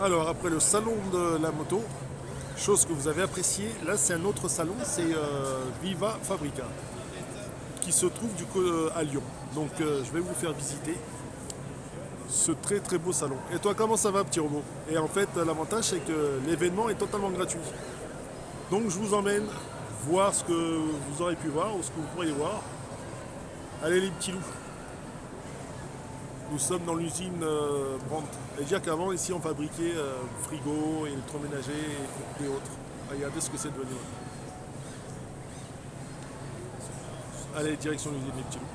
Alors, après le salon de la moto, chose que vous avez appréciée, là c'est un autre salon, c'est Viva Fabrica, qui se trouve à Lyon. Donc je vais vous faire visiter ce très très beau salon. Et toi, comment ça va, petit robot? Et en fait, l'avantage c'est que l'événement est totalement gratuit. Donc je vous emmène voir ce que vous aurez pu voir ou ce que vous pourriez voir. Allez les petits loups, nous sommes dans l'usine Brandt. Et dire qu'avant ici on fabriquait frigo, électroménager et autres. Regardez ce que c'est devenu. Allez, direction l'usine les petits loups.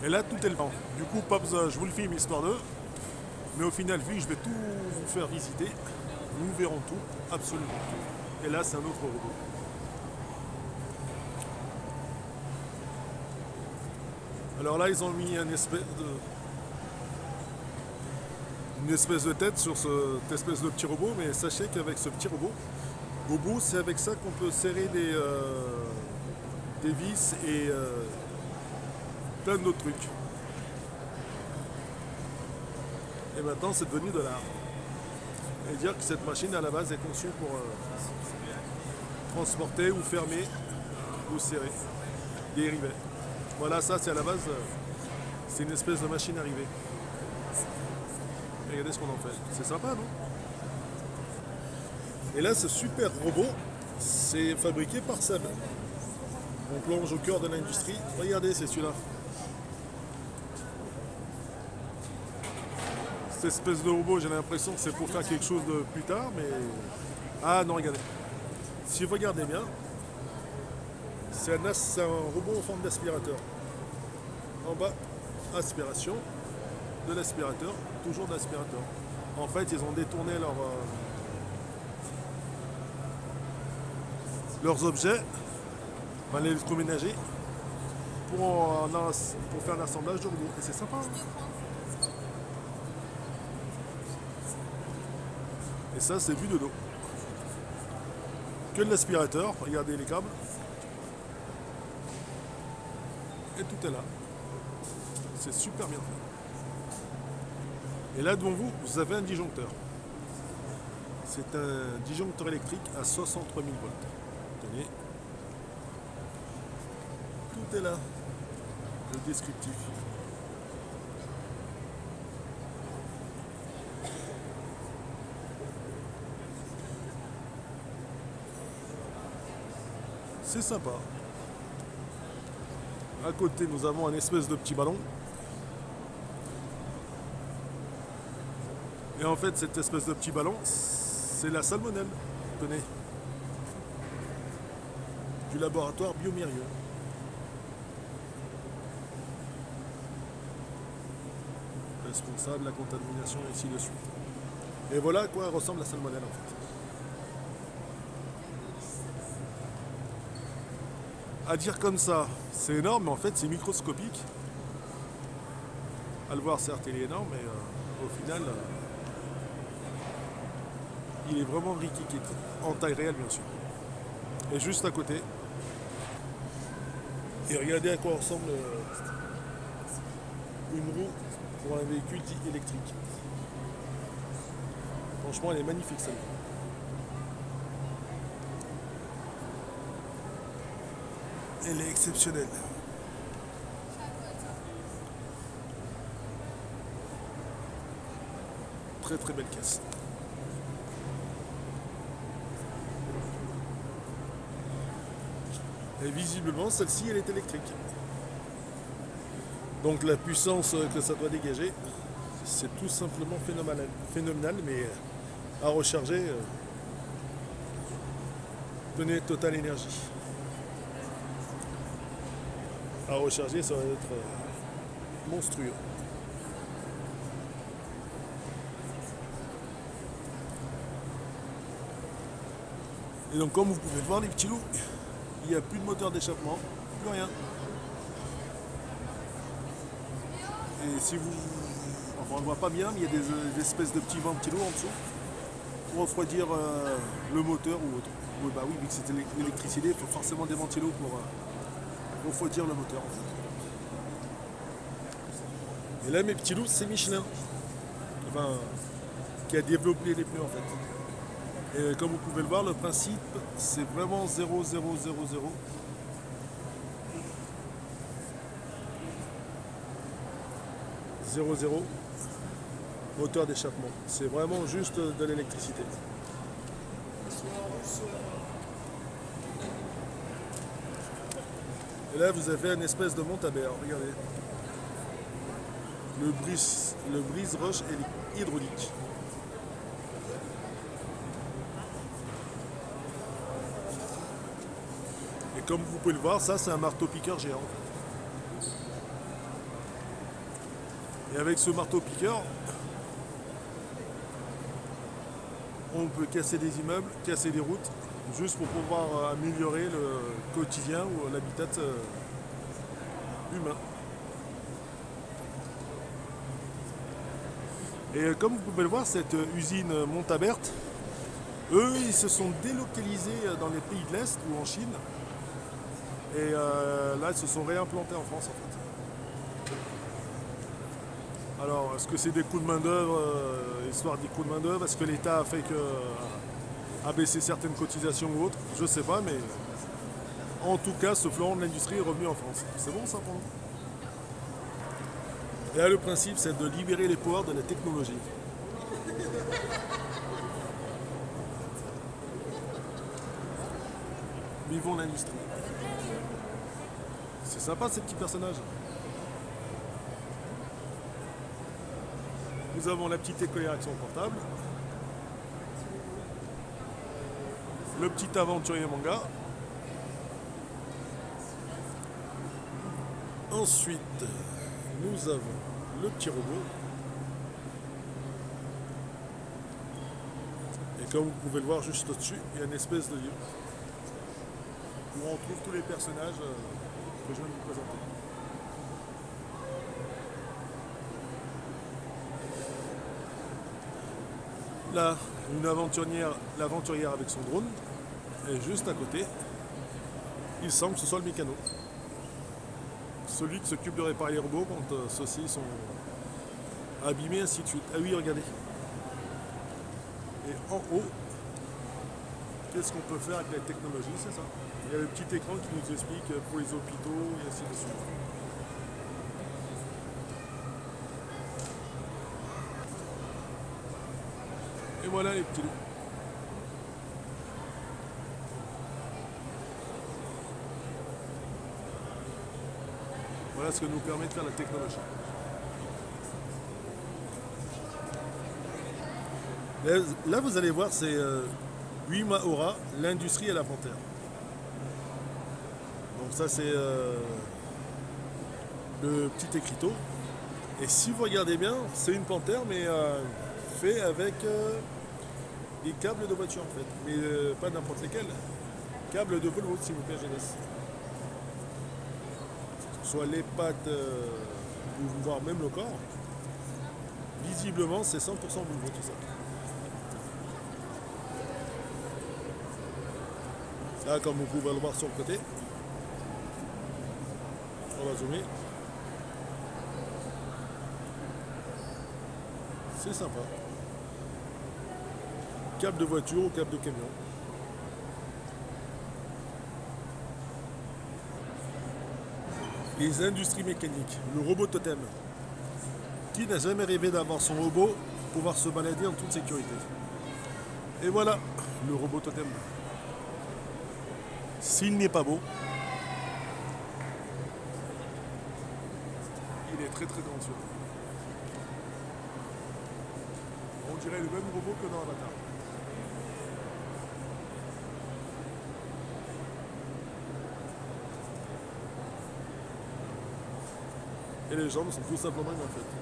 Et là tout est le vent. Du coup, pas besoin, je vous le filme histoire de. Mais au final, vu que je vais tout vous faire visiter, nous verrons tout, absolument tout. Et là c'est un autre robot. Alors là, ils ont mis une espèce de tête sur cette espèce de petit robot, mais sachez qu'avec ce petit robot, au bout, c'est avec ça qu'on peut serrer des vis et plein d'autres trucs. Et maintenant, c'est devenu de l'art. Et dire que cette machine, à la base, est conçue pour transporter ou fermer ou serrer des rivets. Voilà, ça, c'est à la base, c'est une espèce de machine à rivets. Regardez ce qu'on en fait. C'est sympa, non? Et là, ce super robot, c'est fabriqué par Seb. On plonge au cœur de l'industrie. Regardez, c'est celui-là. Cette espèce de robot, j'ai l'impression que c'est pour faire quelque chose de plus tard, mais... Ah non, regardez. Si vous regardez bien, c'est un robot en forme d'aspirateur. En bas, aspiration, de l'aspirateur, toujours de l'aspirateur. En fait, ils ont détourné leurs objets, enfin, l'électroménager, pour faire l'assemblage de robots. Et c'est sympa. Hein. Et ça, c'est vu de dos. Que de l'aspirateur, regardez les câbles. Et tout est là. C'est super bien fait. Et là devant vous, vous avez un disjoncteur. C'est un disjoncteur électrique à 63 000 volts. Tenez. Tout est là. Le descriptif. C'est sympa. À côté, nous avons un espèce de petit ballon. Et en fait, cette espèce de petit ballon, c'est la salmonelle. Tenez. Du laboratoire Biomérieux. Responsable de la contamination ici dessus. Et voilà à quoi ressemble la salmonelle en fait. À dire comme ça, c'est énorme, mais en fait c'est microscopique. À le voir, certes, il est énorme, mais au final, il est vraiment rikiki, en taille réelle, bien sûr. Et juste à côté, et regardez à quoi ressemble une roue pour un véhicule dit électrique. Franchement, elle est magnifique celle-là. Elle est exceptionnelle. Très très belle caisse. Et visiblement, celle-ci, elle est électrique. Donc la puissance que ça doit dégager, c'est tout simplement phénoménal, mais à recharger, tenez, Total Énergie. À recharger, ça va être monstrueux. Et donc comme vous pouvez le voir les petits loups, il n'y a plus de moteur d'échappement, plus rien. Et si vous... Enfin on ne le voit pas bien, mais il y a des espèces de petits ventilos en dessous pour refroidir le moteur ou autre. Oui, bah oui, vu que c'était l'électricité, il faut forcément des ventilos pour refroidir le moteur en fait. Et là mes petits loups, c'est Michelin. Enfin, qui a développé les pneus en fait. Et comme vous pouvez le voir, le principe c'est vraiment 0,000. 0,0 moteur d'échappement. C'est vraiment juste de l'électricité. Et là vous avez une espèce de montabert, regardez. Le brise-roche hydraulique. Et comme vous pouvez le voir, ça c'est un marteau-piqueur géant. Et avec ce marteau-piqueur, on peut casser des immeubles, casser des routes, juste pour pouvoir améliorer le quotidien ou l'habitat humain. Et comme vous pouvez le voir, cette usine Montabert, eux, ils se sont délocalisés dans les pays de l'Est ou en Chine. Et là, ils se sont réimplantés en France, en fait. Alors, est-ce que c'est des coups de main-d'œuvre, histoire des coups de main-d'œuvre? Est-ce que l'État a fait a baissé certaines cotisations ou autres? Je ne sais pas, mais en tout cas, ce fleuron de l'industrie est revenu en France. C'est bon, ça, pour nous? Et là, le principe, c'est de libérer les pouvoirs de la technologie. Vivons l'industrie. C'est sympa, ces petits personnages. Nous avons la petite écolière avec son portable. Le petit aventurier manga. Ensuite, nous avons le petit robot. Et comme vous pouvez le voir juste au-dessus, il y a une espèce de lieu où on trouve tous les personnages que je viens de vous présenter. Là, l'aventurière avec son drone. Et juste à côté, il semble que ce soit le mécano. Celui qui s'occupe de réparer les robots quand ceux-ci sont abîmés, ainsi de suite. Ah oui, regardez. Et en haut, qu'est-ce qu'on peut faire avec la technologie, c'est ça. Il y a le petit écran qui nous explique pour les hôpitaux et ainsi de suite. Et voilà les petits loups. Voilà ce que nous permet de faire la technologie. Là, vous allez voir, c'est Huima Aura, l'industrie et la panthère. Donc ça, c'est le petit écriteau. Et si vous regardez bien, c'est une panthère, mais fait avec des câbles de voiture, en fait. Mais pas n'importe lesquels. Câbles de Volvo, s'il vous plaît, jeunesse. Soit les pattes, ou voire même le corps. Visiblement, c'est 100% Volvo, tout ça. Là, comme vous pouvez le voir sur le côté, on va zoomer. C'est sympa. Câble de voiture ou câble de camion. Les industries mécaniques, le robot totem. Qui n'a jamais rêvé d'avoir son robot pour pouvoir se balader en toute sécurité? Et voilà, le robot totem. S'il n'est pas beau, il est très très grandiose. On dirait le même robot que dans Avatar. Et les jambes sont tout simplement bien faites.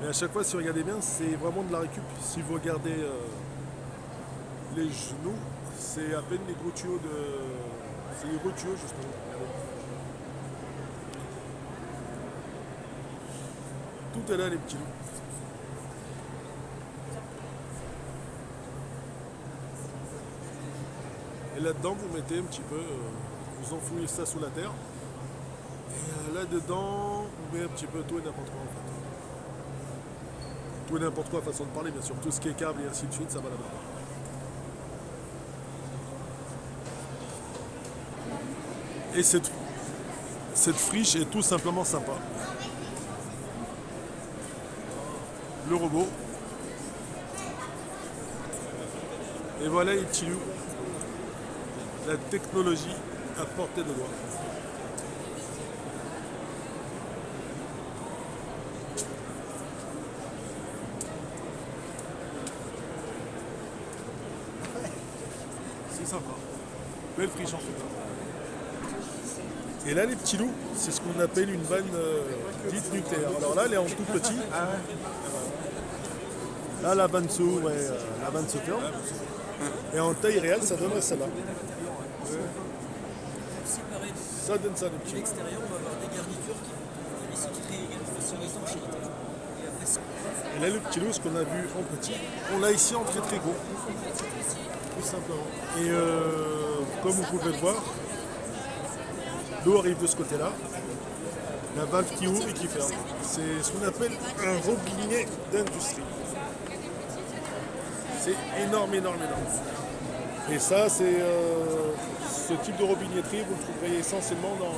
Mais à chaque fois, si vous regardez bien, c'est vraiment de la récup. Si vous regardez les genoux, c'est à peine les gros tuyaux de. C'est les gros tuyaux justement. Tout est là, les petits loups. Et là-dedans, vous mettez un petit peu, vous enfouillez ça sous la terre. Et là-dedans, vous mettez un petit peu tout et n'importe quoi en fait. tout et n'importe quoi, façon de parler, bien sûr. Tout ce qui est câble et ainsi de suite, ça va là-bas. Et cette friche est tout simplement sympa. Le robot. Et voilà les petits loups. La technologie à portée de doigt. C'est sympa. Belle friche en tout cas. Et là les petits loups, c'est ce qu'on appelle une vanne dite nucléaire. Alors là elle est en tout petit. Là la vanne s'ouvre et la vanne se ferme. Et en taille réelle ça donnerait celle-là. Ça donne ça, les petits. À l'extérieur, on va avoir des garnitures qui vont recycler également sur l'étanchéité. Et après ça. Et là, le petit loup, ce qu'on a vu en petit, on l'a ici en très très gros. Tout simplement. Et comme vous pouvez le voir, l'eau arrive de ce côté-là. La valve qui ouvre et qui ferme. C'est ce qu'on appelle un robinet d'industrie. C'est énorme, énorme, énorme. Et ça, c'est ce type de robinetterie, vous le trouverez essentiellement dans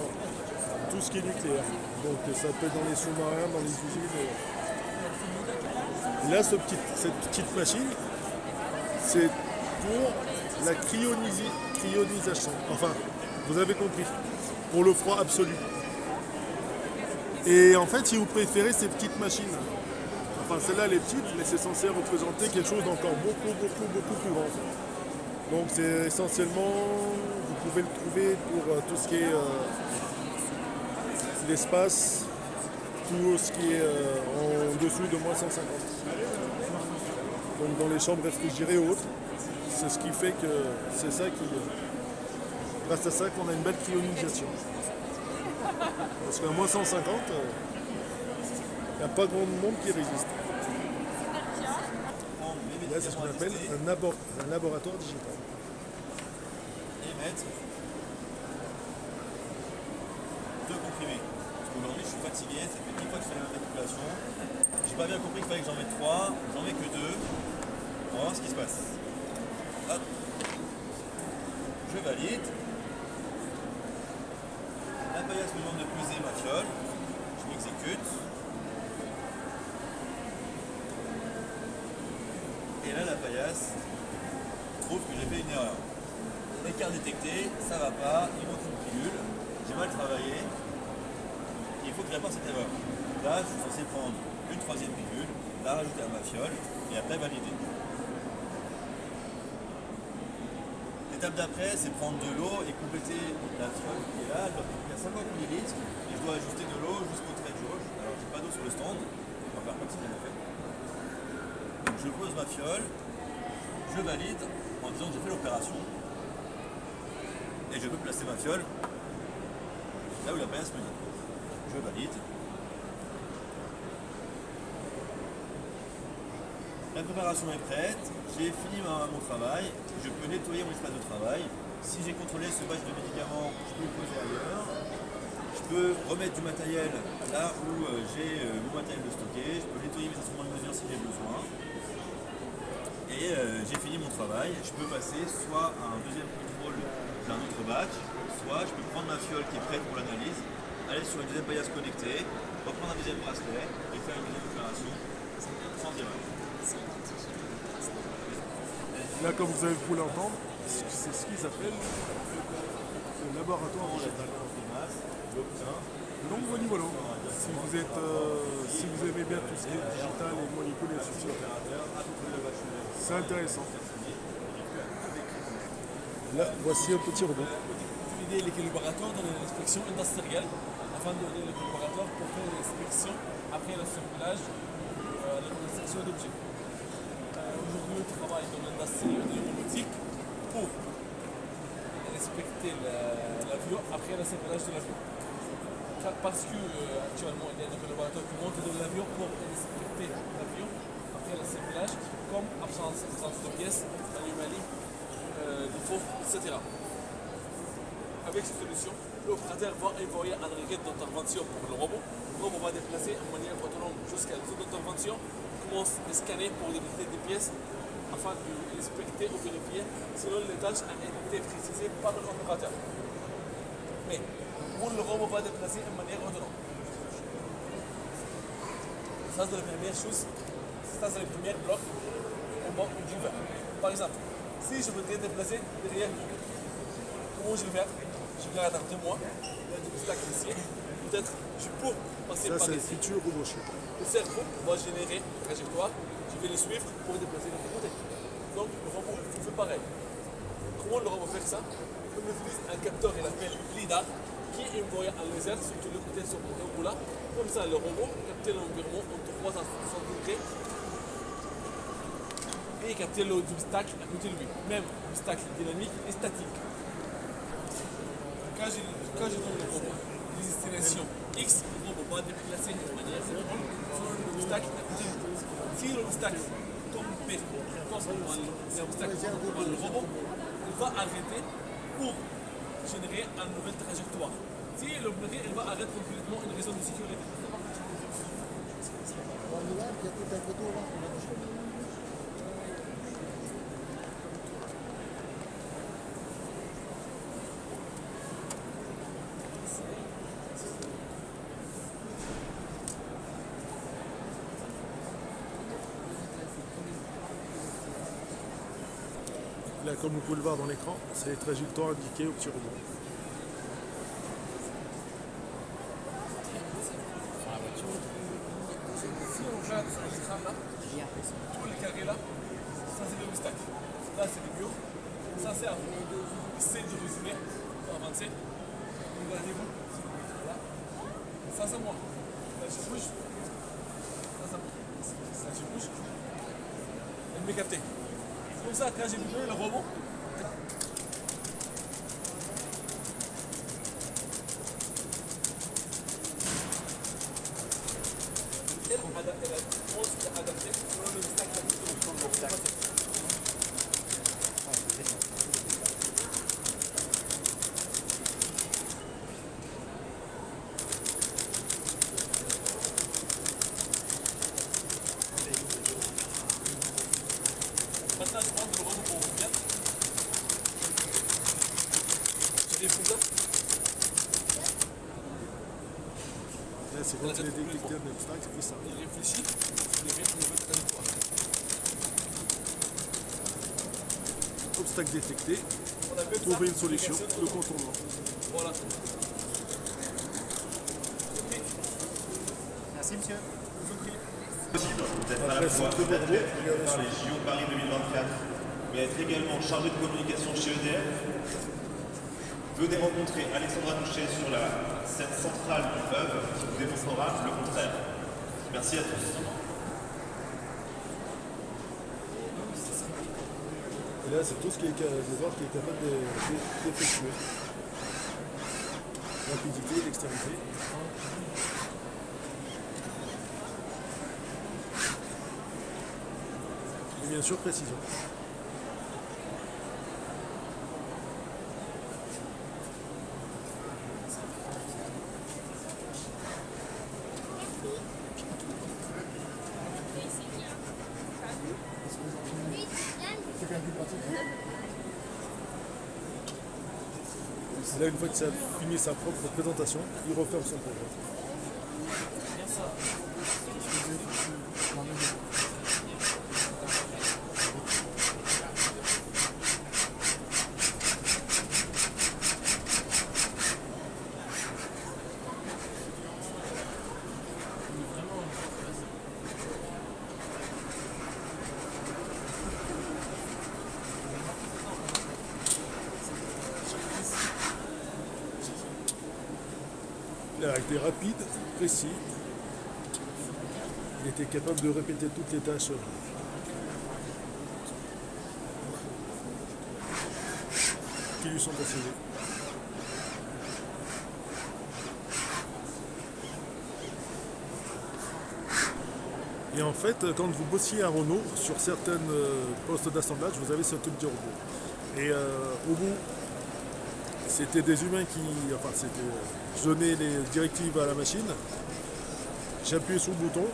tout ce qui est nucléaire. Donc ça peut être dans les sous-marins, dans les usines. Et là, cette petite machine, c'est pour la cryonisation. Enfin, vous avez compris, pour le froid absolu. Et en fait, si vous préférez ces petites machines, enfin celle-là elle est petite, mais c'est censé représenter quelque chose d'encore beaucoup plus grand. Donc c'est essentiellement, vous pouvez le trouver pour tout ce qui est l'espace, tout ce qui est en dessous de moins 150. Donc dans les chambres réfrigérées ou autres, c'est ce qui fait que c'est ça qui, grâce à ça qu'on a une belle cryonisation. Parce qu'à moins 150, il n'y a pas grand monde qui résiste. Là, c'est ce qu'on appelle un laboratoire digital. Émettre 2 comprimés. Parce qu'aujourd'hui, je suis fatigué, ça fait 10 fois que je fais la manipulation. J'ai pas bien compris qu'il fallait que j'en mette 3, j'en mets que 2. On va voir ce qui se passe. Hop. Je valide. La paillasse me demande de peser ma fiole. Je m'exécute. Et là, la paillasse trouve que j'ai fait une erreur. Écart détecté, ça va pas, il manque une pilule, j'ai mal travaillé, il faut que je répare cette erreur. Là, je suis censé prendre une 3e pilule, la rajouter à ma fiole et après valider. L'étape d'après, c'est prendre de l'eau et compléter la fiole qui est là, elle doit compléter à 50 ml et je dois ajuster de l'eau jusqu'au trait de jauge. Alors, j'ai pas d'eau sur le stand, on va faire comme si j'avais fait. Donc, je pose ma fiole, je valide en disant que j'ai fait l'opération. Et je peux placer ma fiole là où la paillasse me dit. Je valide. La préparation est prête, j'ai fini mon travail, je peux nettoyer mon espace de travail. Si j'ai contrôlé ce batch de médicaments, je peux le poser ailleurs. Je peux remettre du matériel là où j'ai mon matériel de stocker. Je peux nettoyer mes instruments de mesure si j'ai besoin. Et j'ai fini mon travail. Je peux passer soit à un deuxième contrôle d'un autre batch, soit je peux prendre ma fiole qui est prête pour l'analyse, aller sur une deuxième paillasse connectée, reprendre un deuxième bracelet et faire une deuxième opération sans erreur. Là, comme vous avez pu l'entendre, c'est ce qu'ils appellent le laboratoire digital. Donc voilà, si vous aimez bien tout ce qui est digital et molécules et ainsi de suite, c'est intéressant. Là, voici un petit robot. Utiliser les collaborateurs dans l'inspection industrielle afin de donner les collaborateurs pour faire l'inspection après l'assemblage, l'inspection d'objets. Aujourd'hui, on travaille dans l'industrie de robotique pour inspecter l'avion après l'assemblage de l'avion. Parce que actuellement, il y a des collaborateurs qui montent dans l'avion pour inspecter l'avion après l'assemblage, comme absence de pièces, anomalie, défaut, etc. Avec cette solution, l'opérateur va envoyer un requête d'intervention pour le robot. Le robot va déplacer en manière autonome jusqu'à la zone d'intervention, commence à scanner pour détecter des pièces afin d'inspecter ou vérifier selon les tâches a été précisées par l'opérateur. Mais où le robot va déplacer de manière autonome. Ça, c'est la première chose. Ça, c'est le premier bloc au bord du driver. Par exemple, si je voudrais déplacer derrière vous, comment je vais faire? Je vais attendre 2 mois, il y a du stack ici. Peut-être je peux passer Ça, par c'est le ici. futur robot chip. Le cerveau va générer une trajectoire, je vais le suivre pour déplacer de l'autre côté. Donc le robot fait pareil. Comment le robot fait ça? On utilise un capteur qu'il appelle LIDAR qui envoie un laser sur tous les côtés de son robot là. Comme ça, le robot capte l'environnement entre 3 à 60 degrés et capte l'obstacle à côté de lui, même l'obstacle dynamique et statique. Quand je donne le robot une destination X, le robot va déplacer de manière selon l'obstacle à côté de lui. Si l'obstacle tombe l'obstacle dans le robot, il va arrêter pour générer une nouvelle trajectoire. Si elle est bloquée, elle va arrêter complètement une raison de sécurité. Là, comme vous pouvez le voir dans l'écran, c'est les trajectoires indiquées au petit robot. Si on regarde sur l'écran là, tout le carré là, ça c'est l'obstacle. Là c'est le mur. Ça c'est à vous. Essayez de résumer pour avancer. Regardez-vous. Voilà. Ça c'est moi. Là je bouge. Ça c'est moi. Là je bouge. Elle m'est capté. Comme ça, quand j'ai bougé le robot, elle a adapté selon l'obstacle comme l'obstacle. Maintenant, je montre le robot pour vous bien. Je défonce ça. Là, c'est quand il est détecté un obstacle, c'est ça. Il réfléchit, il met une nouvelle trajectoire. Obstacle détecté, On appelle ça trouver une solution, navigation le autonome. contournement. Voilà. Merci monsieur. Je vous en prie. Possible d'être à Après, la c'est fois un très beau athlète robot. par les JO Paris 2024, mais être également chargé de communication chez EDF. Venez rencontrer Alexandra Touchet sur la scène centrale du hub qui vous démontrera le contraire. Merci à tous. Et là, c'est tout ce qui est, de voir qui est capable d'effectuer. Rapidité, dextérité. Et bien sûr, précision. Et là, une fois qu'il a fini sa propre présentation, il referme son projet. Il a été rapide, précis. Il était capable de répéter toutes les tâches qui lui sont assignées. Et en fait, quand vous bossiez à Renault, sur certains postes d'assemblage, vous avez ce type de robot. Et au bout, c'était des humains qui... Enfin, je donnais les directives à la machine, j'appuyais sur le bouton,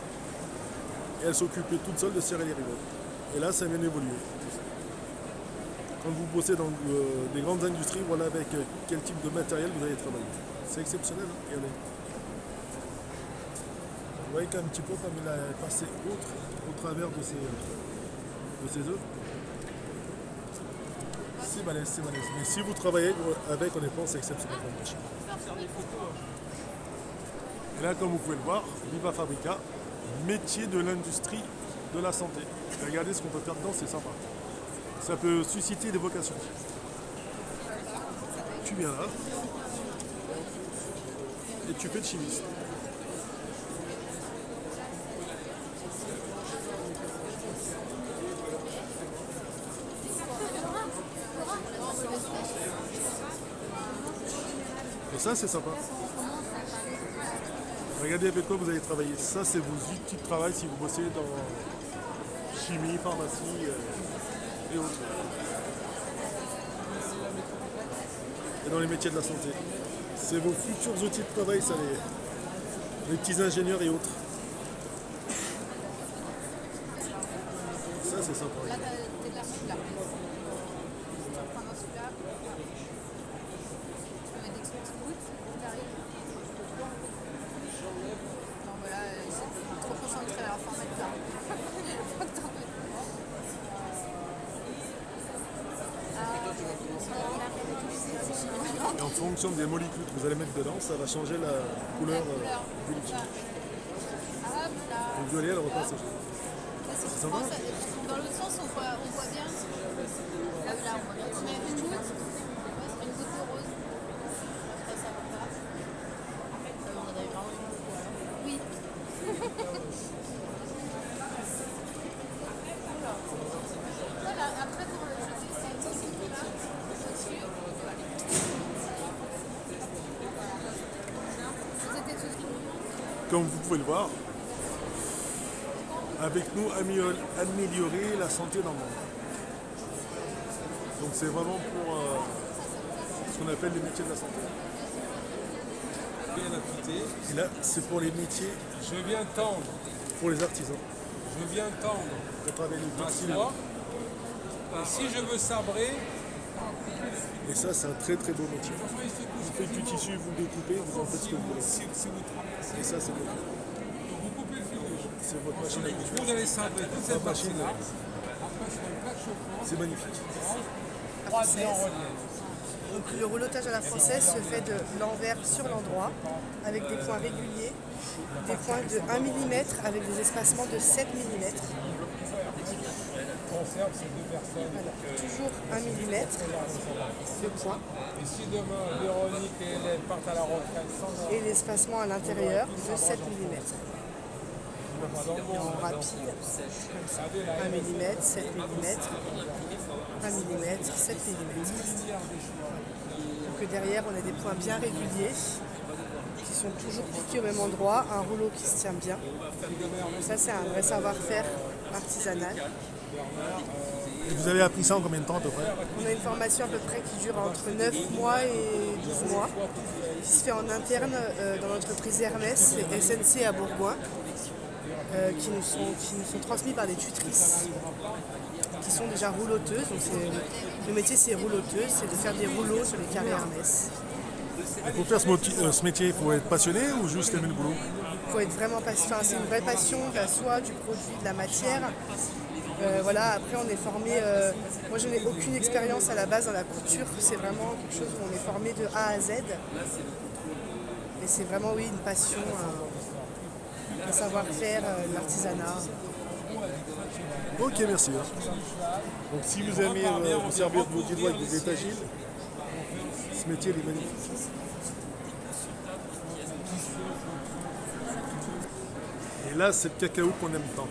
et elle s'occupait toute seule de serrer les rivettes. Et là, ça vient d'évoluer. Quand vous bossez dans des grandes industries, voilà avec quel type de matériel vous allez travailler. C'est exceptionnel, hein. Regardez. Vous voyez qu'un petit peu comme il a passé au travers de ses œufs. C'est balèze, c'est balèze. Mais si vous travaillez avec, honnêtement, c'est exceptionnel comme machine. Et là, comme vous pouvez le voir, Viva Fabrica, métier de l'industrie de la santé. Et regardez ce qu'on peut faire dedans, c'est sympa. Ça peut susciter des vocations. Tu viens là et tu fais de chimiste. Et ça, c'est sympa. Regardez avec quoi vous allez travailler. Ça, c'est vos outils de travail si vous bossez dans chimie, pharmacie et autres. Et dans les métiers de la santé. C'est vos futurs outils de travail, ça, les petits ingénieurs et autres. Ça, c'est sympa. Et en fonction des molécules que vous allez mettre dedans, ça va changer la couleur du liquide. Le violet, elle repasse. C'est sympa. Dans l'autre sens, on voit bien. Là, on voit bien. On a une goutte de rose. Ça va pas. On en avait vraiment beaucoup alors. Oui. Voilà, après pour le jeter, c'est un petit peu là. C'était tout ce qui nous. Comme vous pouvez le voir, avec nous, améliorer la santé dans le monde. Donc c'est vraiment pour ce qu'on appelle les métiers de la santé. Bien affûté. Et là, c'est pour les métiers, Je viens tendre. pour les artisans. Je viens tendre Pour travailler les ma textiles. soie. Et si je veux sabrer, Et ça, c'est un très très beau métier. Vous faites du tissu, vous le découpez, vous en faites ce que vous voulez. si vous traversez, Et ça, c'est votre, vous coupez le fil rouge. c'est votre machine à couper. Vous allez sabrer toute cette La machine, partie-là. Après, je fais une plaque chauffante, c'est magnifique. 3D en relief. Donc le roulotage à la française se fait de l'envers sur l'endroit avec des points réguliers, des points de 1 mm avec des espacements de 7 mm. Conserve ces deux personnes. Alors, toujours 1 mm de point Et si demain, Véronique et Hélène partent à la retraite sans et l'espacement à l'intérieur de 7 mm. En rapide, comme ça. 1 mm, 7 mm, 1 mm, 7 mm. Donc derrière, on a des points bien réguliers qui sont toujours piqués au même endroit, un rouleau qui se tient bien. Donc ça, c'est un vrai savoir-faire artisanal. Et vous avez appris ça en combien de temps à peu près? On a une formation à peu près qui dure entre 9 mois et 12 mois, qui se fait en interne dans l'entreprise Hermès et SNC à Bourgoin, qui nous sont transmis par des tutrices qui sont déjà rouloteuses. Donc le métier, c'est rouloteuse, c'est de faire des rouleaux sur les carrés Hermès. Et pour faire ce métier, il faut être passionné ou juste aimer le boulot? Il faut être vraiment passionné, c'est une vraie passion de la soie, du produit, de la matière. Voilà, après on est formé, moi je n'ai aucune expérience à la base dans la couture, c'est vraiment quelque chose où on est formé de A à Z. Et c'est vraiment oui une passion, un savoir-faire, l'artisanat. Ok, merci. Donc si vous aimez vous servir de vos petits doigts avec des étagiles, ce métier il est magnifique. Et là, c'est le cacao qu'on aime tant.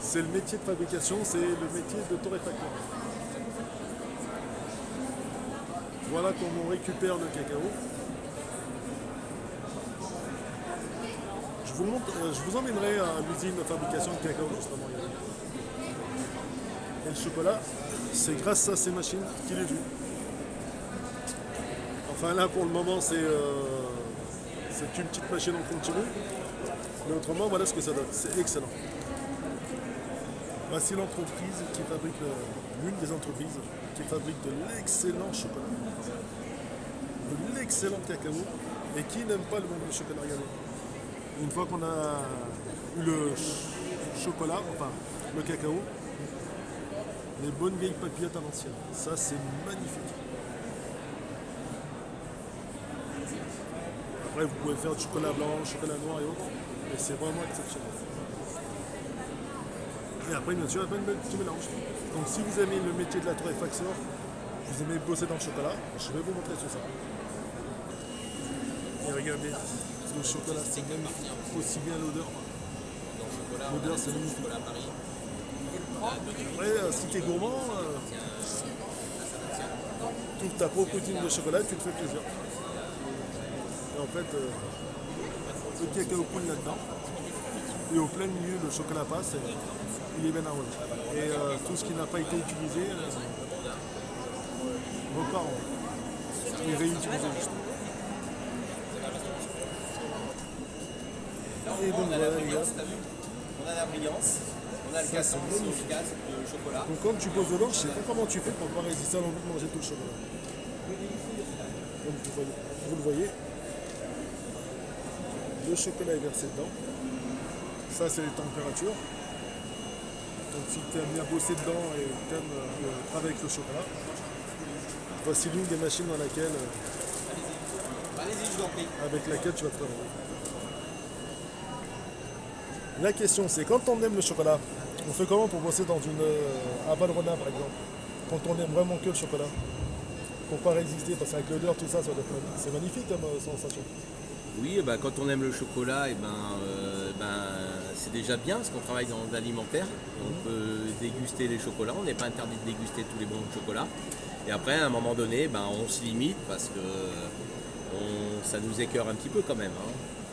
C'est le métier de fabrication, c'est le métier de torréfacteur. Voilà comment on récupère le cacao. Je vous emmènerai à l'usine de fabrication de cacao justement. Et le chocolat, c'est grâce à ces machines qu'il est vu. Enfin là pour le moment c'est une petite machine en continu. Mais autrement, voilà ce que ça donne. C'est excellent. Voici l'entreprise qui fabrique, l'une des entreprises qui fabrique de l'excellent chocolat. De l'excellent cacao. Et qui n'aime pas le bon chocolat galé. Une fois qu'on a eu le chocolat, enfin le cacao, les bonnes vieilles papillotes à l'ancienne. Ça, c'est magnifique. Après, vous pouvez faire du chocolat blanc, chocolat noir et autres, mais c'est vraiment exceptionnel. Et après, bien sûr, il y a plein de petits mélanges. Donc, si vous aimez le métier de la torréfaction, vous aimez bosser dans le chocolat, je vais vous montrer tout ça. Et regardez, le chocolat, c'est magnifique. Aussi bien l'odeur. L'odeur, c'est magnifique. Après, si tu es gourmand, tu ouvres ta propre routine de chocolat, tu te fais plaisir. Et en fait, le cacao coule là-dedans. Et au plein milieu, le chocolat passe, et il est bien arrosé. Et tout ce qui n'a pas été utilisé, repart et réutilisé justement. Et donc voilà les gars. On a la brillance, on a le cassant, c'est efficace, le chocolat. Donc quand tu poses dedans, je sais pas comment tu fais pour pas résister à l'envie de manger tout le chocolat. Comme vous le voyez, le chocolat est versé dedans. Ça c'est les températures. Donc si tu aimes bien bosser dedans et tu aimes travailler avec le chocolat, voici l'une des machines dans laquelle, Allez-y, je vous en prie. avec laquelle tu vas travailler. La question c'est, quand on aime le chocolat, on fait comment pour bosser dans une Avalrhona par exemple, quand on aime vraiment que le chocolat, pour pas résister, parce qu'avec l'odeur, tout ça, c'est magnifique comme sensation. Oui, quand on aime le chocolat, c'est déjà bien parce qu'on travaille dans l'alimentaire. On peut déguster les chocolats, on n'est pas interdit de déguster tous les bons chocolats. Et après, à un moment donné, on se limite parce que ça nous écœure un petit peu quand même,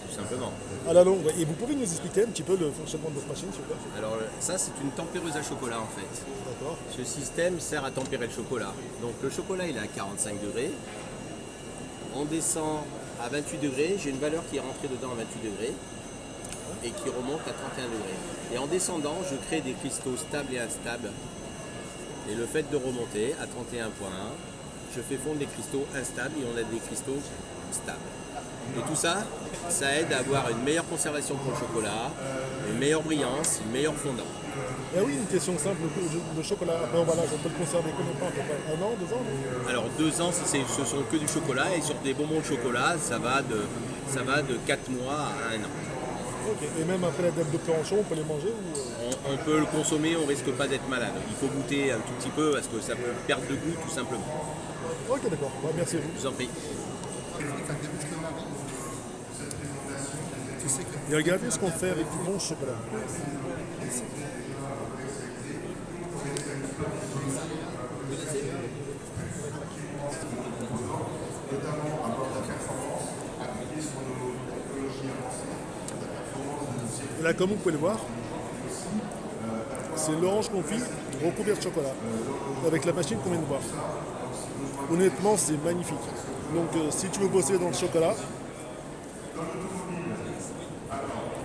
tout simplement. À la longue, ouais. Et vous pouvez nous expliquer un petit peu le fonctionnement de votre machine, s'il vous plaît? Alors ça, c'est une tempéreuse à chocolat en fait. D'accord. Ce système sert à tempérer le chocolat. Donc le chocolat, il est à 45 degrés. On descend à 28 degrés. J'ai une valeur qui est rentrée dedans à 28 degrés et qui remonte à 31 degrés. Et en descendant, je crée des cristaux stables et instables. Et le fait de remonter à 31.1, je fais fondre des cristaux instables et on a des cristaux stables. Et tout ça, ça aide à avoir une meilleure conservation pour le chocolat, une meilleure brillance, une meilleure fondant. Et oui, une question simple, le chocolat, après emballage, on peut le conserver combien de temps? À peu près 1 an, 2 ans? Alors 2 ans, ce sont que du chocolat, et sur des bonbons de chocolat, ça va de 4 mois à 1 an. Ok, et même après la date de pléranchon, on peut les manger ou... On peut le consommer, on risque pas d'être malade. Il faut goûter un tout petit peu parce que ça peut perdre de goût tout simplement. Ok, d'accord, ouais, merci à vous. Je vous en prie. Et regardez ce qu'on fait avec du bon chocolat. Et là, comme vous pouvez le voir, c'est l'orange confit recouvert de chocolat avec la machine qu'on vient de voir. Honnêtement, c'est magnifique. Donc, si tu veux bosser dans le chocolat,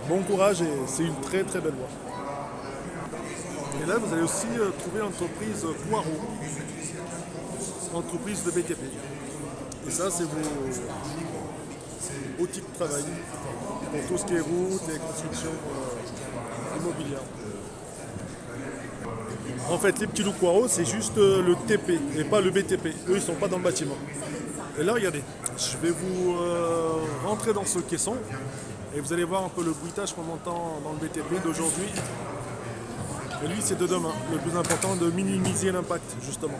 bon courage et c'est une très très belle voie. Et là, vous allez aussi trouver l'entreprise Poirot, entreprise de BTP. Et ça, c'est vos outils de travail pour tout ce qui est route et construction immobilière. En fait, les petits loups Poirot, c'est juste le TP et pas le BTP. Eux, ils ne sont pas dans le bâtiment. Et là, regardez, je vais vous rentrer dans ce caisson. Et vous allez voir un peu le bruitage qu'on entend dans le BTP d'aujourd'hui. Et lui, c'est de demain. Le plus important, de minimiser l'impact, justement.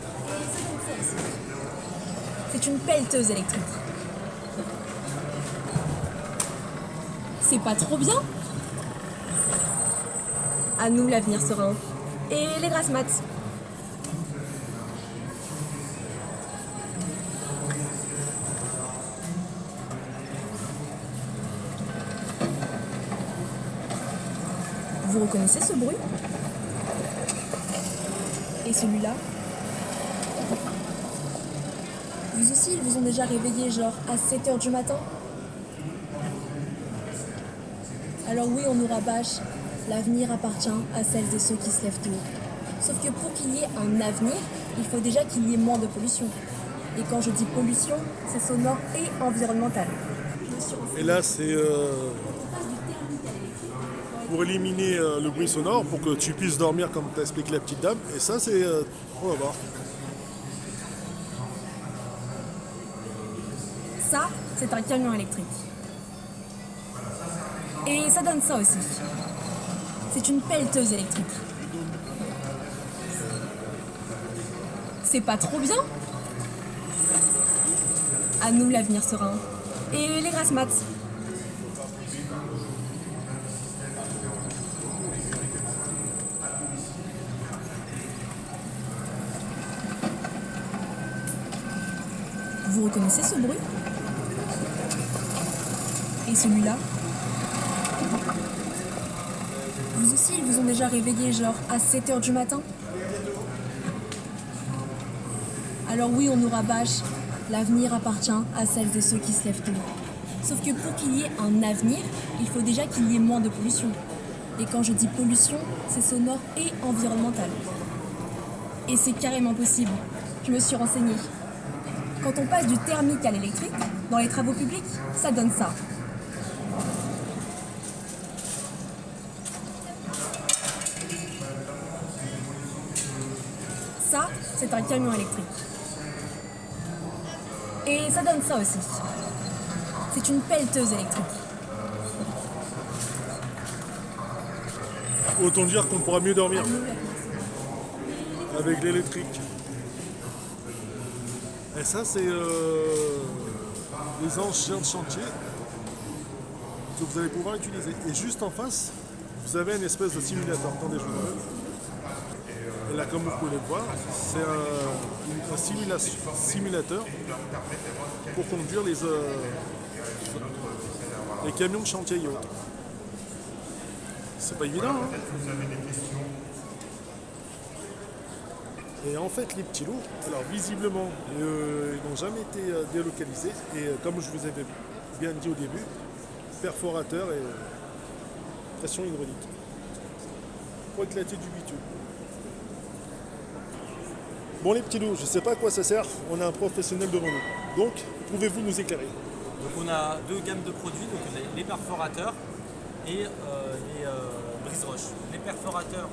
C'est une pelleteuse électrique. C'est pas trop bien? À nous l'avenir serein. Et les grasses mat. Vous reconnaissez ce bruit? Et celui-là? Vous aussi, ils vous ont déjà réveillé genre à 7h du matin? Alors oui, on nous rabâche, l'avenir appartient à celles et ceux qui se lèvent tôt. Sauf que pour qu'il y ait un avenir, il faut déjà qu'il y ait moins de pollution. Et quand je dis pollution, c'est sonore et environnemental. Et là, c'est pour éliminer le bruit sonore, pour que tu puisses dormir comme t'a expliqué la petite dame. Et ça, c'est... on va voir. Ça, c'est un camion électrique. Et ça donne ça aussi. C'est une pelleteuse électrique. C'est pas trop bien? À nous l'avenir serein. Et les grasses maths. Vous reconnaissez ce bruit? Et celui-là? Vous aussi, ils vous ont déjà réveillé genre à 7h du matin? Alors oui, on nous rabâche, l'avenir appartient à celles et ceux qui se lèvent tôt. Sauf que pour qu'il y ait un avenir, il faut déjà qu'il y ait moins de pollution. Et quand je dis pollution, c'est sonore et environnemental. Et c'est carrément possible. Je me suis renseignée. Quand on passe du thermique à l'électrique, dans les travaux publics, ça donne ça. Ça, c'est un camion électrique. Et ça donne ça aussi. C'est une pelleteuse électrique. Autant dire qu'on pourra mieux dormir avec l'électrique. Et ça, c'est les engins de chantier que vous allez pouvoir utiliser. Et juste en face, vous avez une espèce de simulateur. Attendez, je vous montre. Et là, comme vous pouvez le voir, c'est un simulateur pour conduire les camions de chantier et autres. C'est pas évident, hein? Et en fait, les petits lots, alors visiblement, ils n'ont jamais été délocalisés. Et comme je vous avais bien dit au début, perforateur et pression hydraulique pour éclater du bitume. Bon les petits loups, je ne sais pas à quoi ça sert, on a un professionnel devant nous. Donc, pouvez-vous nous éclairer? Donc on a deux gammes de produits, donc les perforateurs et les brise-roches. Les perforateurs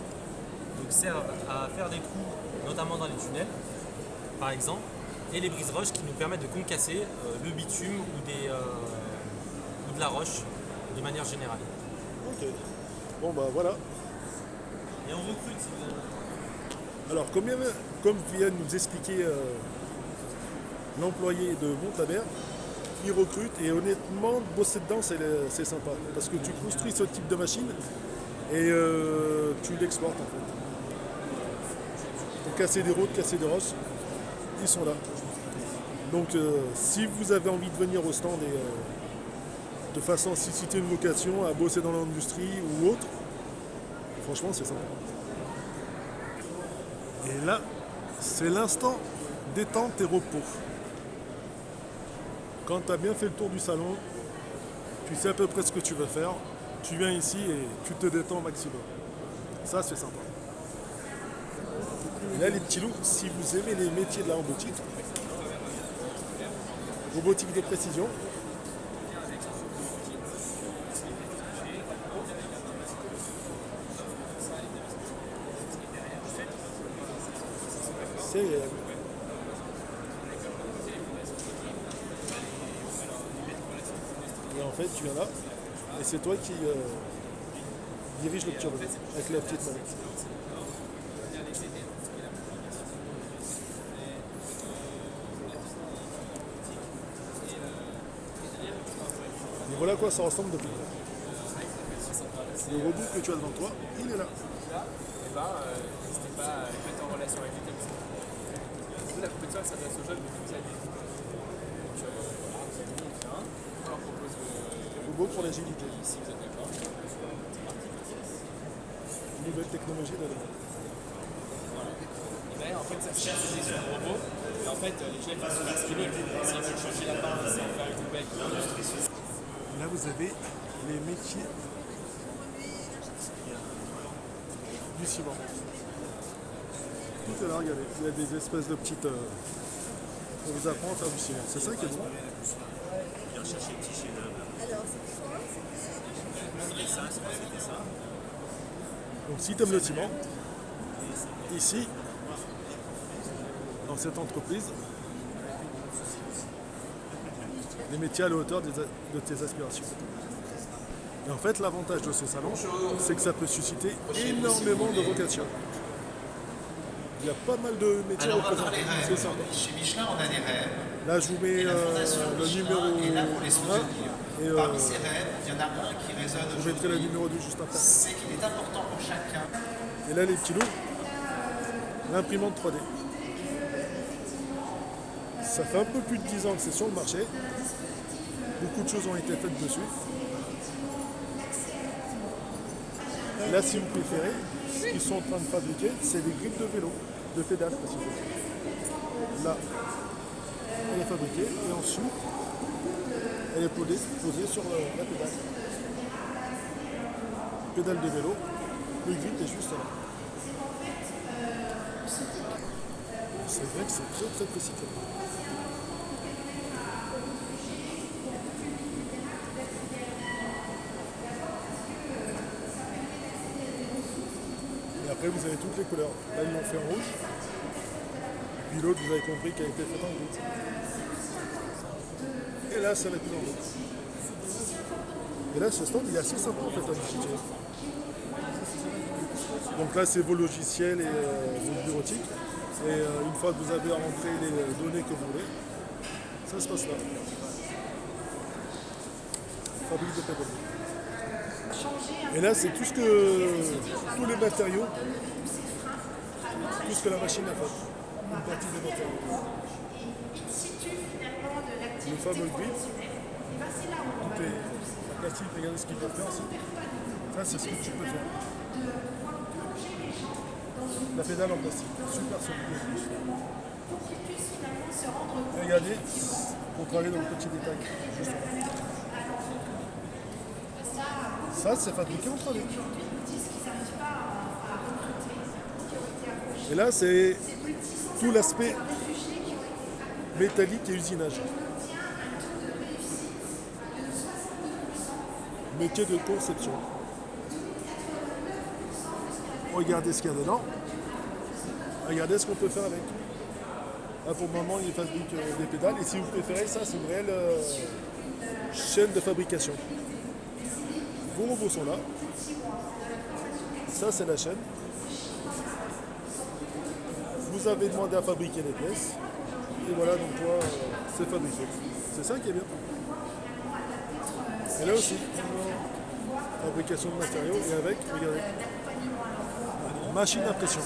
donc, servent à faire des trous, notamment dans les tunnels, par exemple, et les brise-roches qui nous permettent de concasser le bitume ou de la roche de manière générale. Ok. Bon bah voilà. Et on recrute si vous avez... Alors comme vient de nous expliquer l'employé de Montabert, il recrute et honnêtement bosser dedans c'est sympa parce que tu construis ce type de machine et tu l'exportes en fait. Pour casser des routes, casser des roches, ils sont là. Donc si vous avez envie de venir au stand et de façon à susciter une vocation à bosser dans l'industrie ou autre, franchement c'est sympa. Et là, c'est l'instant détente et repos. Quand tu as bien fait le tour du salon, tu sais à peu près ce que tu veux faire, tu viens ici et tu te détends au maximum. Ça, c'est sympa. Et là, les petits loups, si vous aimez les métiers de la robotique de précision, c'est réel. Et en fait, tu viens là, et c'est toi qui dirige le petit robot avec la petite manette. Et voilà à quoi ça ressemble depuis. Le robot que tu as devant toi, il est là. N'hésitez pas à mettre en relation avec les techniciens. La compétition s'adresse aux jeunes de toutes années. Donc, on leur propose le Robot pour l'agilité. si vous êtes d'accord. Nouvelle technologie de demain. Et là, en fait, ça se cherche sur le robot. Et en fait, les jeunes vont se faire ce qu'ils veulent. S'ils veulent changer la barre, s'ils veulent faire une nouvelle industrie. Là, vous avez les métiers du ciment. Tout est là, regardez. Il y a des espèces de petites... on vous apprend à faire du ciment. C'est ça qui est bon. Viens chercher le petit chef-d'œuvre. C'était ça. Donc si tu aimes le ciment, ici, dans cette entreprise, les métiers à la hauteur de tes aspirations. Et en fait, l'avantage de ce salon, c'est que ça peut susciter énormément de vocations. Il y a pas mal de métiers représentés, c'est sympa. Chez Michelin, on a des rêves. Là, je vous mets le numéro 1 et Parmi ces rêves, il y en a un qui résonne je mettrai le aujourd'hui. numéro 2 juste après. C'est qu'il est important pour chacun. Et là, les petits loups, l'imprimante 3D. Ça fait un peu plus de 10 ans que c'est sur le marché. Beaucoup de choses ont été faites dessus. Là, si vous préférez, ce qu'ils sont en train de fabriquer, c'est des grippes de vélo, de pédales précisément. Là, elle est fabriquée et ensuite, elle est posée sur la pédale. Pédale de vélo, le grip est juste là. C'est vrai que c'est très très précis. Et après vous avez toutes les couleurs. Là ils l'ont fait en rouge. Puis l'autre vous avez compris qu'elle a été faite en gris. Et là ça va être en rouge. Et là ce stand il est assez sympa en fait à visiter. Donc là c'est vos logiciels et vos bureautiques. Et une fois que vous avez rentré les données que vous voulez, ça se passe là. Fabrique de pédales. Et là, c'est tous les matériaux, tout ce que la machine a fait. Une partie des matériaux. Le fameux grip, tout est en plastique, regardez ce qu'il peut faire aussi. Ça, c'est ce que tu peux faire. La pédale en plastique, super solide. Et regardez, pour travailler dans le petit détail, justement. Ça, c'est fabriqué en 3D. Et là, c'est tout l'aspect métallique et usinage. Métier de conception. Regardez ce qu'il y a dedans. Regardez ce qu'on peut faire avec. Là, pour le moment, il fabrique des pédales. Et si vous préférez, ça, c'est une réelle chaîne de fabrication. Vos robots sont là. Ça, c'est la chaîne. Vous avez demandé à fabriquer les pièces. Et voilà, donc toi, c'est fabriqué. C'est ça qui est bien. Et là aussi, fabrication de matériaux. Et avec, regardez, machine à pression.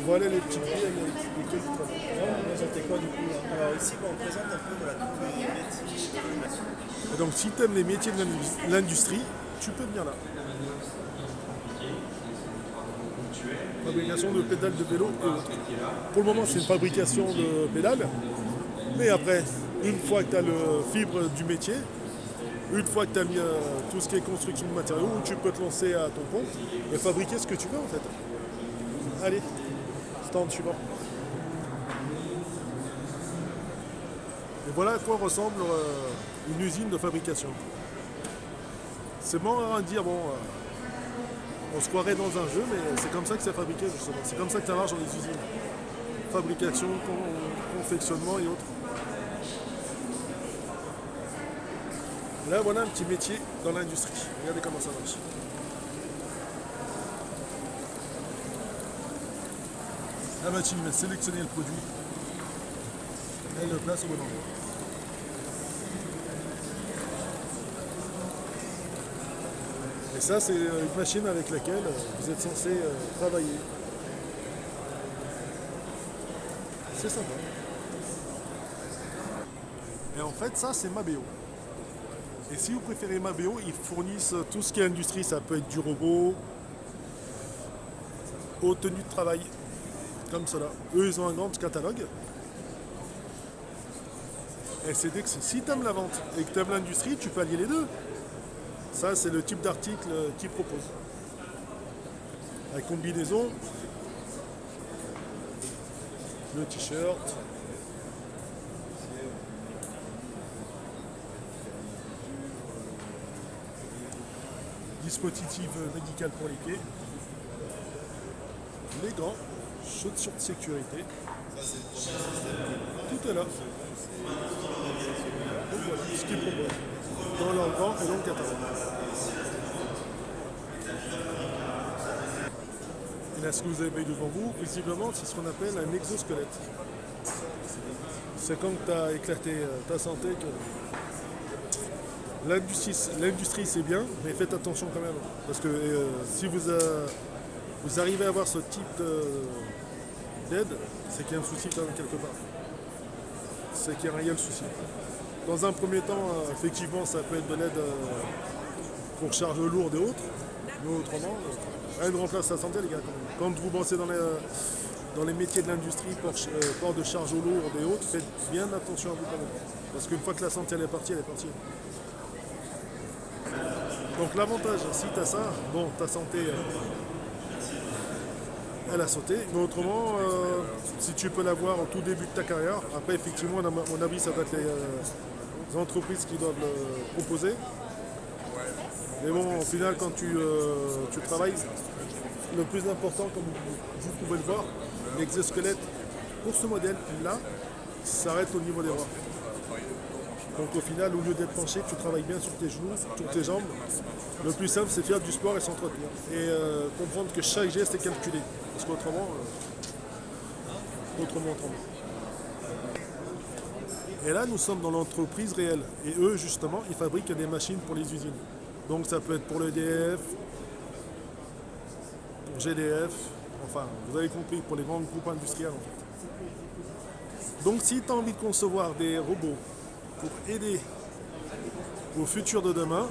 Voilà les petits pieds avec lesquels vous travaillez. C'était quoi du coup là? Alors ici on présente un peu voilà, tous les métiers. Et donc si tu aimes les métiers de l'industrie, tu peux venir là. Fabrication de pédales de vélo et autres. Pour le moment c'est une fabrication de pédales, mais après, une fois que tu as le fibre du métier, une fois que tu as mis tout ce qui est construction de matériaux, tu peux te lancer à ton compte et fabriquer ce que tu veux en fait. Allez, stand suivant. Et voilà à quoi ressemble une usine de fabrication. C'est marrant à dire, bon, on se croirait dans un jeu, mais c'est comme ça que c'est fabriqué justement. C'est comme ça que ça marche dans les usines. Fabrication, confectionnement et autres. Là, voilà un petit métier dans l'industrie. Regardez comment ça marche. La machine va sélectionner le produit. Elle le place au bon endroit. Et ça, c'est une machine avec laquelle vous êtes censé travailler. C'est sympa. Et en fait, ça, c'est Mabeo. Et si vous préférez Mabeo, ils fournissent tout ce qui est industrie. Ça peut être du robot, aux tenues de travail, comme cela. Eux, ils ont un grand catalogue. Et c'est dès que si tu aimes la vente et que tu aimes l'industrie, tu peux allier les deux. Ça, c'est le type d'article qu'ils proposent. La combinaison, le t-shirt, dispositif médical pour les pieds, les gants, chaussures de sécurité, tout est là. Donc voilà ce qu'ils proposent dans leur grand et long catalogue. Et là, ce que vous avez devant vous, visiblement, c'est ce qu'on appelle un exosquelette. C'est quand tu as éclaté ta santé que l'industrie c'est bien, mais faites attention quand même. Parce que si vous arrivez à avoir ce type d'aide, c'est qu'il y a un souci quand même quelque part. C'est qu'il y a un réel souci. Dans un premier temps, effectivement, ça peut être de l'aide pour charges lourdes et autres. Mais autrement, rien ne remplace la santé, les gars. Quand vous pensez dans les métiers de l'industrie, port de charges lourdes et autres, faites bien attention à vous quand même. Parce qu'une fois que la santé elle est partie, elle est partie. Donc l'avantage, si tu as ça, bon, ta santé, elle a sauté. Mais autrement, si tu peux l'avoir au tout début de ta carrière, après effectivement, à mon avis, ça doit être les entreprises qui doivent le proposer. Mais bon, au final, quand tu travailles, le plus important, comme vous pouvez le voir, l'exosquelette, pour ce modèle-là, s'arrête au niveau des bras. Donc au final, au lieu d'être penché, tu travailles bien sur tes genoux, sur tes jambes. Le plus simple, c'est faire du sport et s'entretenir. Et comprendre que chaque geste est calculé. Parce qu'autrement, autrement. Et là, nous sommes dans l'entreprise réelle. Et eux, justement, ils fabriquent des machines pour les usines. Donc ça peut être pour l'EDF, pour GDF, enfin, vous avez compris, pour les grands groupes industriels en fait. Donc si tu as envie de concevoir des robots pour aider au futur de demain,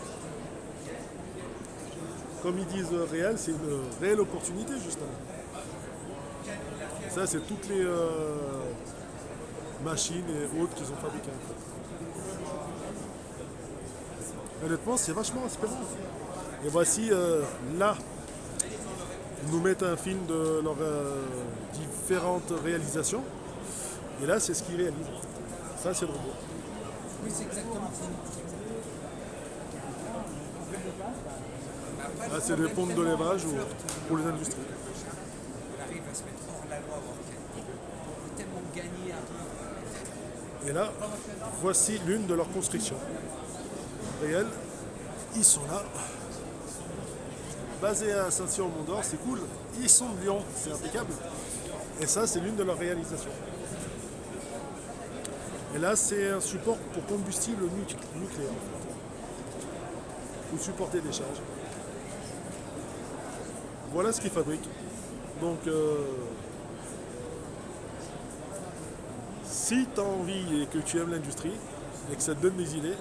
comme ils disent réel, c'est une réelle opportunité justement. Ça, c'est toutes les machines et autres qu'ils ont fabriquées. Honnêtement, c'est vachement inspirant. Et voici, là, ils nous mettent un film de leurs différentes réalisations. Et là, c'est ce qu'ils réalisent. Ça, c'est le robot. Oui, c'est exactement ça. Là, c'est des pompes de levage pour les industries. On arrive à se mettre hors la loi, on peut tellement gagner un peu. Et là, voici l'une de leurs constructions réelles. Ils sont là. Basés à Saint-Cyr-au-Mont-d'Or, c'est cool. Ils sont de Lyon, c'est impeccable. Et ça, c'est l'une de leurs réalisations. Et là, c'est un support pour combustible nucléaire, en fait. Pour supporter des charges. Voilà ce qu'ils fabriquent. Donc, si tu as envie et que tu aimes l'industrie et que ça te donne des idées,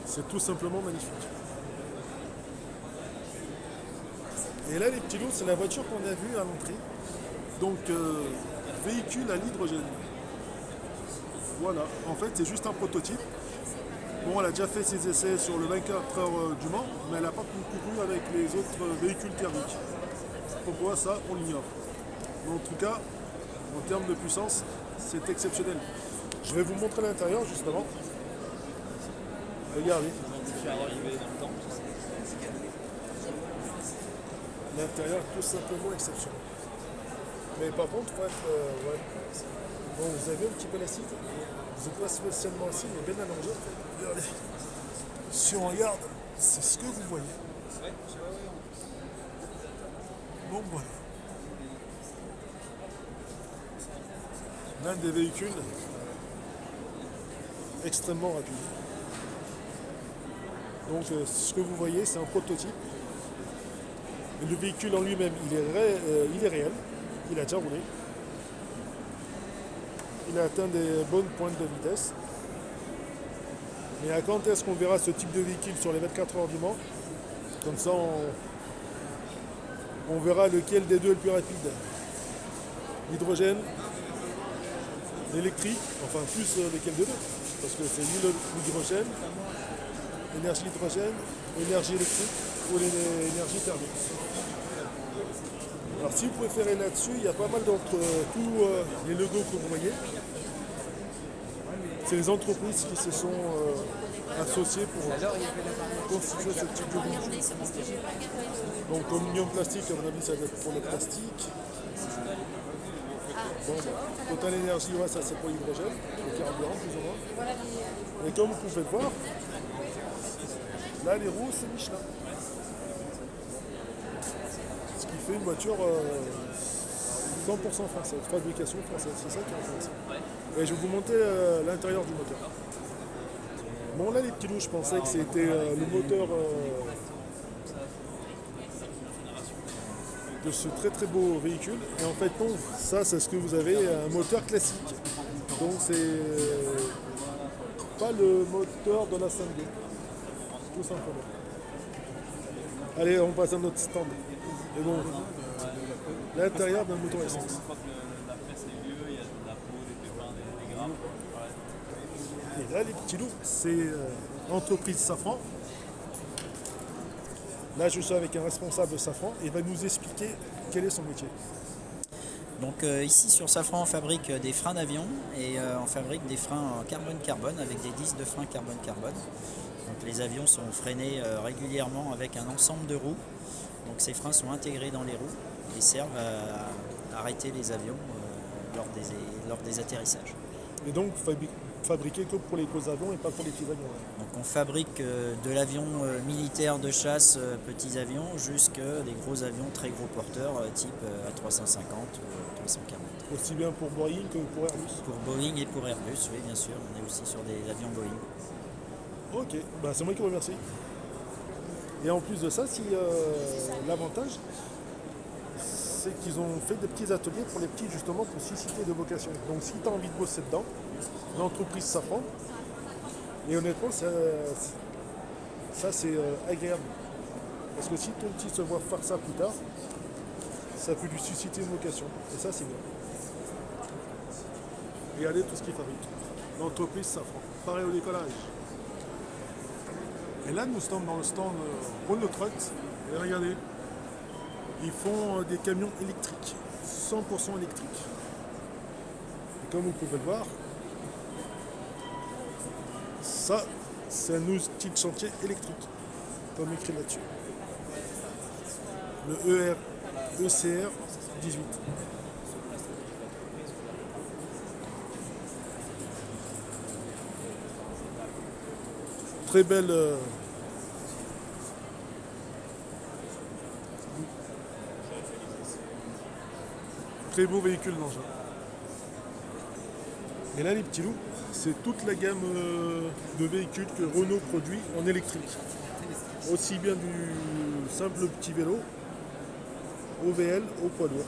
c'est tout simplement magnifique. Et là, les petits lots, c'est la voiture qu'on a vue à l'entrée. Donc, véhicule à l'hydrogène. Voilà, en fait, c'est juste un prototype. Bon, elle a déjà fait ses essais sur le 24 heures du Mans, mais elle n'a pas concouru avec les autres véhicules thermiques. Pourquoi ça, on l'ignore. Mais en tout cas, en termes de puissance, c'est exceptionnel. Je vais vous montrer l'intérieur, justement. Regardez. L'intérieur est tout simplement exceptionnel. Mais par contre, il faut être... ouais. Bon, vous avez un petit peu l'acide. Vous n'êtes pas spécialement acide, mais bien allongé. Regardez. Si on regarde, c'est ce que vous voyez. Bon, voilà. L'un des véhicules extrêmement rapide. Donc, ce que vous voyez, c'est un prototype. Et le véhicule en lui-même, il est réel. Il a déjà roulé. Il a atteint des bonnes pointes de vitesse. Mais à quand est-ce qu'on verra ce type de véhicule sur les 24 heures du Mans? Comme ça, on verra lequel des deux est le plus rapide. L'hydrogène, l'électrique, enfin plus lequel des deux. Parce que c'est l'hydrogène énergie hydrogène, énergie électrique ou l'énergie thermique. Alors si vous préférez là-dessus, il y a pas mal d'entre tous les logos que vous voyez. C'est les entreprises qui se sont associées pour constituer ce type de véhicule. Donc Omnium Plastique, à mon avis, ça va être pour le plastique. Bon, Total Energy, ouais, ça c'est pour l'hydrogène, le carburant plus ou moins. Et comme vous pouvez le voir, là les roues c'est Michelin. Ce qui fait une voiture 100% française, fabrication française, c'est ça qui est intéressant. Et je vais vous montrer l'intérieur du moteur. Bon là les petits loups, je pensais que c'était le moteur de ce très très beau véhicule. Et en fait non, ça c'est ce que vous avez, un moteur classique. Donc c'est pas le moteur de la 5D, tout simplement. Allez, on passe à notre stand. Et bon, l'intérieur d'un moteur essence. Et là les petits loups, c'est l'entreprise Safran. Là, je suis avec un responsable de Safran et il va nous expliquer quel est son métier. Donc ici sur Safran, on fabrique des freins d'avion et on fabrique des freins en carbone-carbone avec des disques de freins carbone-carbone. Donc les avions sont freinés régulièrement avec un ensemble de roues. Donc ces freins sont intégrés dans les roues et servent à arrêter les avions lors des atterrissages. Et donc, fabriqué que pour les gros avions et pas pour les petits avions. Donc on fabrique de l'avion militaire de chasse, petits avions, jusqu'à des gros avions très gros porteurs, type A350 ou 340. Aussi bien pour Boeing que pour Airbus. Pour Boeing et pour Airbus, oui bien sûr, on est aussi sur des avions Boeing. Ok, bah, c'est moi qui vous remercie. Et en plus de ça, l'avantage, c'est qu'ils ont fait des petits ateliers pour les petits justement pour susciter des vocations. Donc si tu as envie de bosser dedans, l'entreprise Safran, et honnêtement ça c'est agréable. Parce que si ton petit se voit faire ça plus tard, ça peut lui susciter une vocation. Et ça c'est bien. Regardez tout ce qu'il fabrique. L'entreprise Safran. Pareil au décollage. Et là nous sommes dans le stand Renault Trucks. Et regardez. Ils font des camions électriques, 100% électriques. Et comme vous pouvez le voir, ça, c'est un outil de chantier électrique, comme écrit là-dessus. Le ECR 18. Très belle... Très beau véhicule d'engin. Et là les petits loups, c'est toute la gamme de véhicules que Renault produit en électrique. Aussi bien du simple petit vélo, au VL, au poids lourd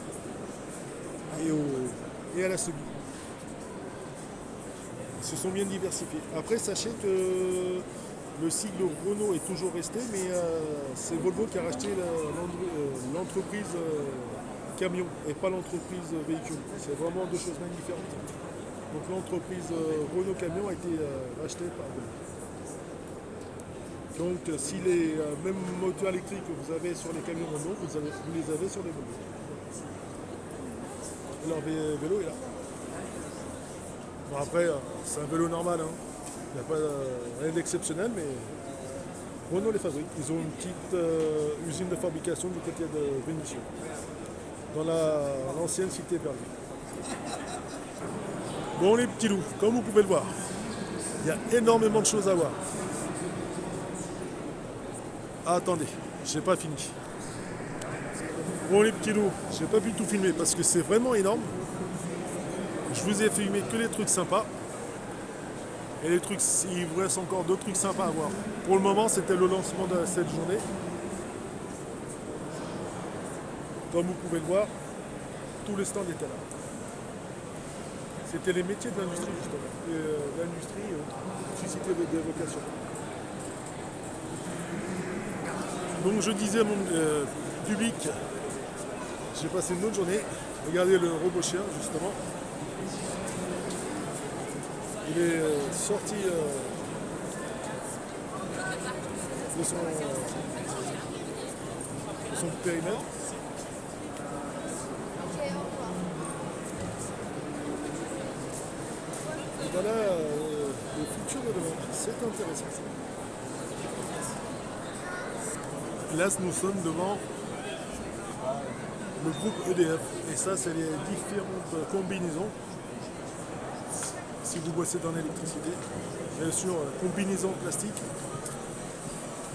et à la semi. Ils se sont bien diversifiés. Après sachez que le sigle Renault est toujours resté, mais c'est Volvo qui a racheté l'entreprise camion et pas l'entreprise véhicule. C'est vraiment deux choses bien différentes. Donc l'entreprise Renault Camion a été rachetée par Renault. Donc si les mêmes moteurs électriques que vous avez sur les camions Renault, vous les avez sur les vélos. Leur vélo est là. Bon après, c'est un vélo normal. Hein. Il n'y a pas rien d'exceptionnel, mais Renault les fabrique. Ils ont une petite usine de fabrication du côté de Vénissieux, dans l'ancienne cité perdue. Bon les petits loups, comme vous pouvez le voir, il y a énormément de choses à voir. Ah, attendez, j'ai pas fini. Bon les petits loups, j'ai pas pu tout filmer parce que c'est vraiment énorme. Je vous ai filmé que les trucs sympas. Et les trucs, il vous reste encore d'autres trucs sympas à voir. Pour le moment, c'était le lancement de cette journée. Comme vous pouvez le voir, tous les stands étaient là. C'était les métiers de l'industrie, justement. L'industrie suscitait des vocations. Donc je disais à mon public, j'ai passé une autre journée. Regardez le robot chien, justement. Il est sorti son périmètre. Et voilà le futur de demain. C'est intéressant. Là, nous sommes devant le groupe EDF. Et ça, c'est les différentes combinaisons. Si vous bossez dans l'électricité, bien sûr, combinaison plastique.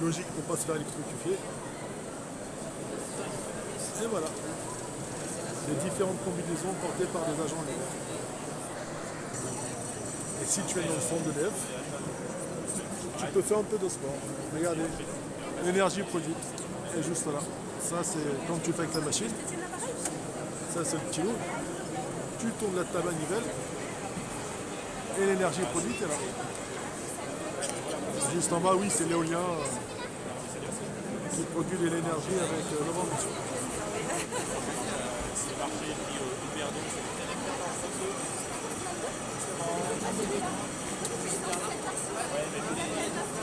Logique pour ne pas se faire électrocuter. Et voilà. Les différentes combinaisons portées par des agents EDF. Et si tu es dans le centre d'EDF, tu peux faire un peu de sport. Regardez, l'énergie produite est juste là. Ça, c'est quand tu fais avec la machine. Ça, c'est le kilo. Tu tournes la manivelle et l'énergie produite est là. Juste en bas, oui, c'est l'éolien qui produit de l'énergie avec le vent dessus.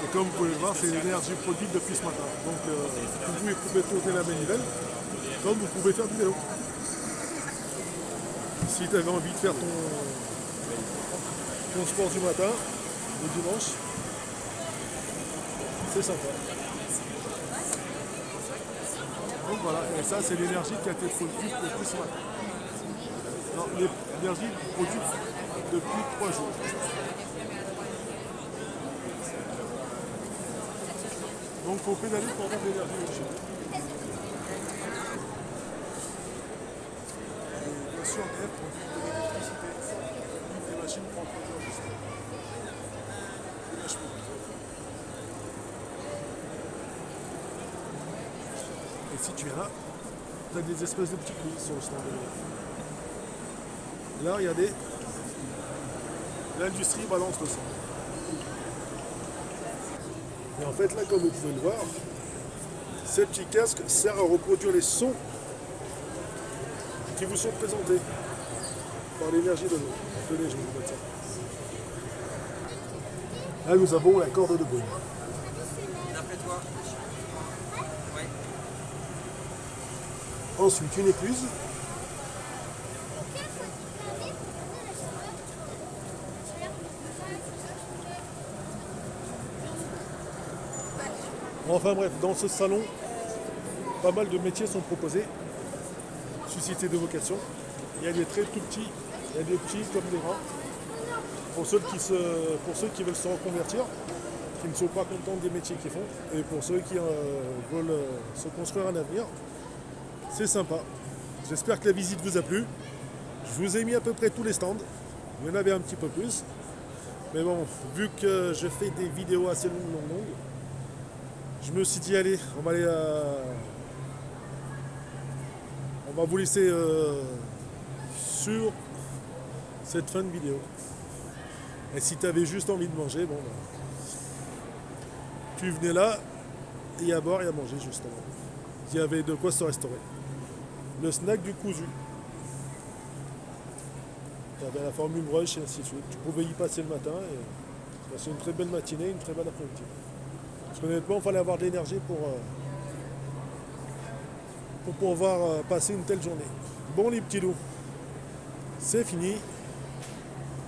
Et comme vous pouvez le voir, c'est l'énergie produite depuis ce matin. Donc vous pouvez tourner la manivelle comme vous pouvez faire du vélo. Si tu avais envie de faire ton sport du matin, le dimanche, c'est sympa. Donc voilà, et ça c'est l'énergie qui a été produite depuis ce matin. Non, l'énergie produite depuis 3 jours. Donc il faut pédaler pour avoir de l'énergie aussi. Bien sûr, EDF produit de l'électricité. Les machines prennent 3 jours juste. Et si tu es là, tu as des espèces de petits coups sur le stand EDF. Là, regardez, l'industrie balance le sang. Et en fait, là, comme vous pouvez le voir, ces petits casques servent à reproduire les sons qui vous sont présentés par l'énergie de l'eau. Tenez, je vais vous mettre ça. Là, nous avons la corde de brume. D'après toi. Ouais. Ensuite, une écluse. Enfin bref, dans ce salon, pas mal de métiers sont proposés, suscités de vocations. Il y a des très tout petits, il y a des petits comme des grands. Pour ceux qui veulent se reconvertir, qui ne sont pas contents des métiers qu'ils font, et pour ceux qui veulent se construire un avenir, c'est sympa. J'espère que la visite vous a plu. Je vous ai mis à peu près tous les stands. Il y en avait un petit peu plus. Mais bon, vu que je fais des vidéos assez longues, je me suis dit, allez, on va vous laisser sur cette fin de vidéo. Et si tu avais juste envie de manger, bon, tu venais là, et à boire et à manger justement. Il y avait de quoi se restaurer. Le snack du cousu. Tu avais la formule rush et ainsi de suite. Tu pouvais y passer le matin et passer une très belle matinée, une très belle après-midi. Parce qu'honnêtement, il fallait avoir de l'énergie pour pouvoir passer une telle journée. Bon les petits loups, c'est fini.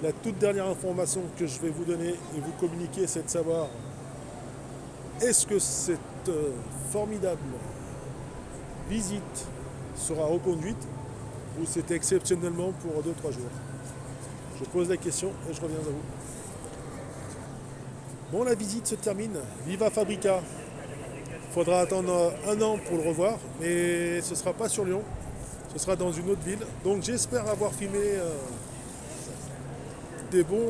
La toute dernière information que je vais vous donner et vous communiquer, c'est de savoir est-ce que cette formidable visite sera reconduite ou c'est exceptionnellement pour 2-3 jours. Je pose la question et je reviens à vous. Bon, la visite se termine. Viva Fabrica. Il faudra attendre 1 an pour le revoir, mais ce ne sera pas sur Lyon. Ce sera dans une autre ville. Donc j'espère avoir filmé des bonnes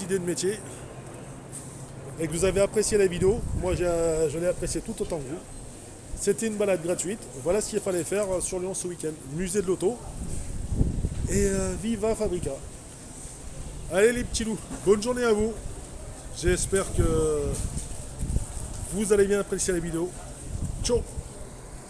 idées de métier et que vous avez apprécié la vidéo. Moi, je l'ai apprécié tout autant que vous. C'était une balade gratuite. Voilà ce qu'il fallait faire sur Lyon ce week-end. Musée de l'auto. Et Viva Fabrica. Allez les petits loups, bonne journée à vous. J'espère que vous allez bien apprécier la vidéo. Ciao.